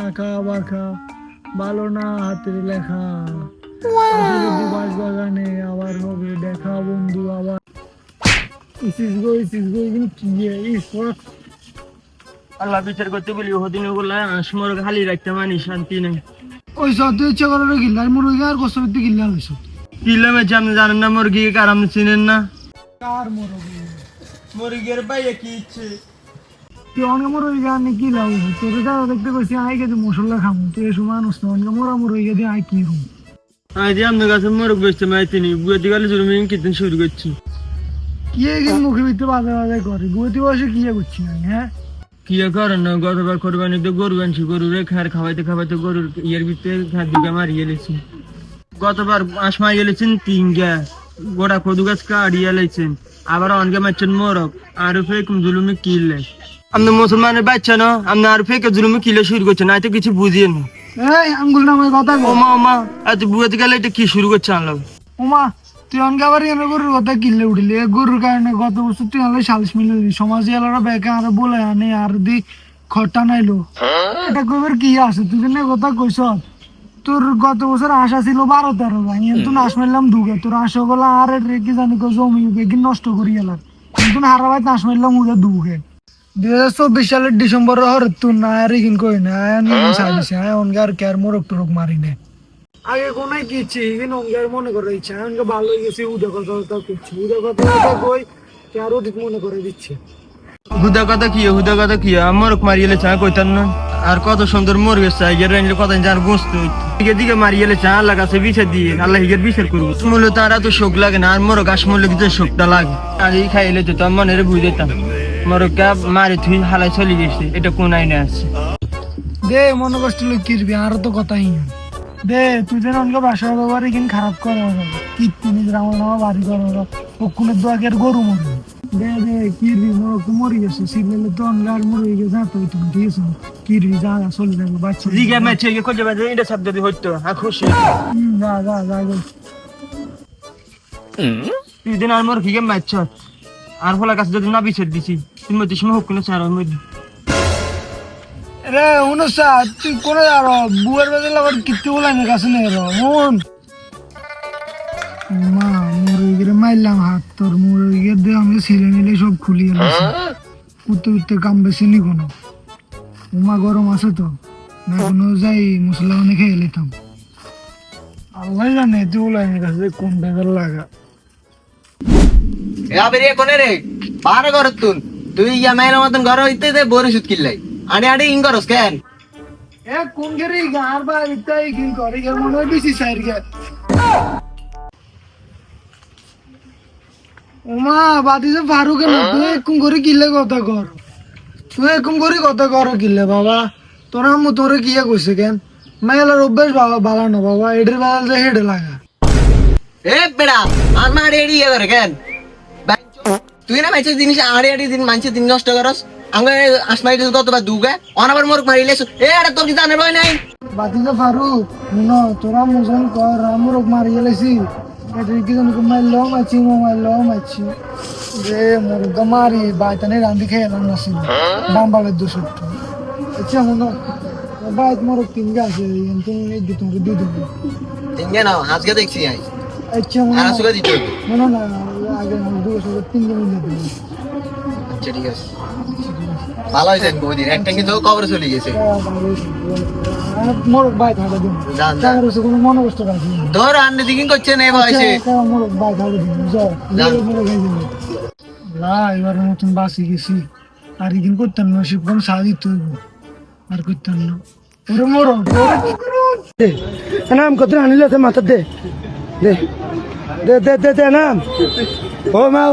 আঁকা বাঁকা, ভালো না হাতের লেখা। বাস বাগানে আবার হবে দেখা বন্ধু আবার। আল্লাহ বিচার করতে বলি ওদিন ওগুলা সময় খালি রাখতে মানি শান্তি নেই। ওই সব ইচ্ছা করার গিল্লা আর মুরগি আর কষ্ট করতে গিল্লা হয়েছ। কিলামে আপনি জানেন না মুরগি কার আপনি চিনেন না? কার মুরগি? মুরগির বাইরে কি ইচ্ছে? তুই অনেক মুরগি আনি কি লাভ? তোর দাদা দেখতে কইছি আই গেছে মশলা খামু, তুই এসব মানুষ না অনেক মোরা মুরগি দিয়ে আই কি হম। আজ আপনার কাছে মোরগ বেচতে মাইতিনি বুয়েতে গেলে জরুরি কিদিন শুরু করছি। কি এখানে মুখে ভিতরে বাজে বাজে করে গুয়াতি বসে কি করছি আমি? হ্যাঁ কি করেন না, গতবার কোরবানিতে গরু আনছি, গরুরে খাওয়াইতে খাওয়াইতে গরুর ইয়ের ভিতরে দুগা মারিয়ে লেছি। গতবার মাস মারিয়ে লেছেন 3 গা, গোড়া কদু গাছ কাড়িয়ে লেছেন, আবার অনকে মারছেন মোরগ। আর ফেক জুলুমি কিনলে আপনি মুসলমানের বাচ্চা না, আপনি আর ফেক জুলুমি কিলে শুরু করছেন, আয় তো কিছু বুঝিয়ে না। এই আঙ্গুল নামের কথা কও। ওমা ওমা এত বুয়েতে গেলে এটা কি শুরু করছে আনলাম? ওমা তুই অনকে আবার এনে গরুর কথা কিনলে উঠলি। এ গরুর কারণে গত বছর তুই আনলে 40 মিলিয়ন সমাজে এলারা বেকা আর বলে আনে আর দি খরটা নাইলো। এটা কইবার কি আছে? তুই যেন কথা কইছ, তোর গত বছর আশা ছিল 12-13 ভাই, কিন্তু নাশ মারলাম দুগে। তোর আশা গলা আর কি জানি জমি বেগিন নষ্ট করি এলার, কিন্তু হারাবাই নাশ মারলাম উগে দুগে। 2024 সালের ডিসেম্বর হর তুই না আর ইগিন কই না সাইডিছে অনকে আর কেয়ার মোরগ টোরক মারি নে। আগে কোনায় কি ইচ্ছে ইগিন অনকে আর মনে করে ইচ্ছা অনকে ভালো হয়ে গেছে। উদে কথা করছি, উদে কথা কই কেয়ার অধিক মনে করে দিচ্ছে। হুদা কথা কি মোরগ মারিয়ে লেছে কইতান না। আর কত সুন্দর মোর গেছে কত যার গোস্ত দিকে দিকে মারিয়ে লেছে আল্লাহ কাছে বিচার দিয়ে আল্লাহ হিগের বিচার করবো। মূল্য তার এত শোক লাগে না, আর মোর গাছ মূল্য কিন্তু শোকটা লাগে। আর এই খাইলে তো তোর মনের বুঝ দিতাম মোরগটা মারি তুই হালাই চলে গেছে, এটা কোন আইনে আছে? দে মনে কষ্ট লোক কিরবি আর তো কথাই দে। তুই যেন অনকে বাসা ব্যবহার এখানে খারাপ করে কীর্তি নিজের আমার নামা বাড়ি করে পক্ষণের দোয়াকের গরু মরে। দে দে কিরবি মোরগ তো মরে গেছে, সিলেলে তো অনকে আর মরে গেছে যা তো তুমি ঠিক আছে কিরবি যা চলে যাবে বাচ্চা লিগে ম্যাচে ইয়ে করতে পারবে এটা শব্দ দিয়ে হইতো। হ্যাঁ খুশি যা যা যা তুই দিন আর মোর হিগে ম্যাচ আর ফলার কাছে যদি না বিচার দিছি তুমি মধ্যে সময় হোক কোনো চার মধ্যে রে উনসা তুই করে আর বুয়ের বাজে আবার কিত্তি বলাইনে কাছে নেই মন মা মুরগিরে মারলাম হাত। তোর মুরগির দিয়ে আমি ছেলে নিলে সব খুলিয়ে গেছে। উঠতে উঠতে কাম বেশি নি কোনো। উমা গরম আছে তো না কোনো যাই মশলা অনেক খেয়ে নিতাম। আল্লাহ জানে তুই বলাইনে কাছে কোন বেজার লাগা। বেরিয়ে কোনে রে পারে ঘর তুই ইয়া মায়ের মতন ঘর হইতে বড় সুদ কিনলাই আড়ে আড়ে ইং করস কেন? এ কোন গেরে গার বা ইতাই কি করে গে মনে হয় বেশি সাইর গে। ওমা বাদি যে ফারুক না তুই কোন করে কিলে কথা কর, তুই কোন করে কথা কর কিলে বাবা। তোর আম্মু তোরে কিয়া কইছে কেন? মাইলার অভ্যাস বাবা বালা না বাবা, এডের বালা যে হেডে লাগা। এ বেড়া আর মা আড়ে ইয়ে করে কেন? তুই না মাইছে জিনিস আড়ে আড়ে দিন মানছে দিন নষ্ট করস। আঙ্গে আসমাই কতবার দুগে অনাবার মোরগ মারিলেছ। এ আরে তোর কি জানে বই নাই? বাদি যে ফারুক শুনো তোরা মুজন কর আমুর মারি গেলেছি এটা কি জানি মারলো মারছি রে মোর তো মারি বাইতানে রান্দি খেয়ে এলাম আসি বাম্বালের দোষর। আচ্ছা মনো বাইত মোর 3 গা আছে কিন্তু এই দুটো দিয়ে দেবো। তিনগে না আজকে দেখছি আই। আচ্ছা মনো আর সুগা দিতে হবে। মনো না আগে না 3 গে মিলে দেবো। আচ্ছা ঠিক আছে ভালো হয়েছে বৌদির একটা কিন্তু কবরে চলে গেছে। মোর বাইত হাঁটা দিন তার কোনো মনে কষ্ট রাখি ধর আন্নে দিকিং করছে না বয়সে মোর বাইত হাঁটা দিন যা এবার নতুন বাসি গেছি আর ইদিন করতেন না শিবগণ সাদিত আর করতেন না ওরে মোর নাম কত আনিলে মাথা দে দে দে দে দে নাম ও মা